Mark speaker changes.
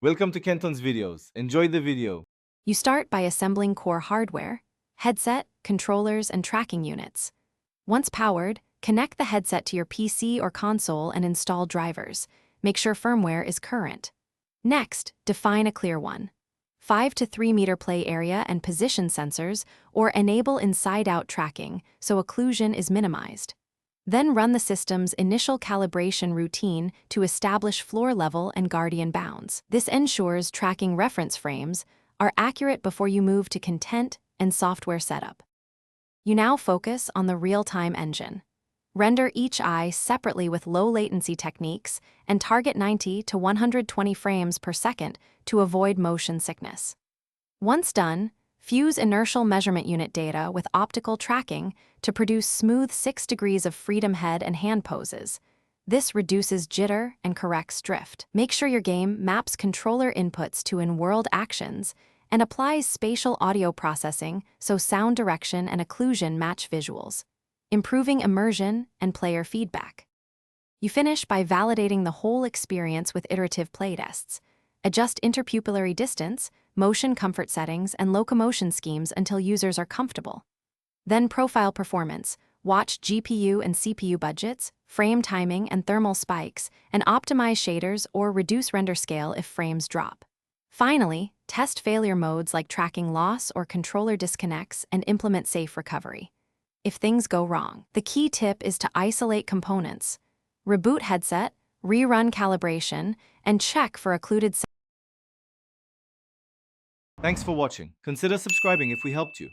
Speaker 1: Welcome to Kenton's videos. Enjoy the video.
Speaker 2: You start by assembling core hardware, headset, controllers, and tracking units. Once powered, connect the headset to your PC or console and install drivers. Make sure firmware is current. Next, define a clear 5 to 3 meter play area and position sensors, or enable inside-out tracking so occlusion is minimized. Then run the system's initial calibration routine to establish floor level and guardian bounds. This ensures tracking reference frames are accurate before you move to content and software setup. You now focus on the real-time engine. Render each eye separately with low-latency techniques and target 90 to 120 frames per second to avoid motion sickness. Once done, fuse inertial measurement unit data with optical tracking to produce smooth 6 degrees of freedom head and hand poses. This reduces jitter and corrects drift. Make sure your game maps controller inputs to in-world actions and applies spatial audio processing so sound direction and occlusion match visuals, improving immersion and player feedback. You finish by validating the whole experience with iterative playtests. Adjust interpupillary distance, motion comfort settings, and locomotion schemes until users are comfortable. Then profile performance. Watch GPU and CPU budgets, frame timing and thermal spikes, and optimize shaders or reduce render scale if frames drop. Finally, test failure modes like tracking loss or controller disconnects and implement safe recovery. If things go wrong, the key tip is to isolate components, reboot headset, rerun calibration, and check for occluded.
Speaker 1: Thanks for watching. Consider subscribing if we helped you.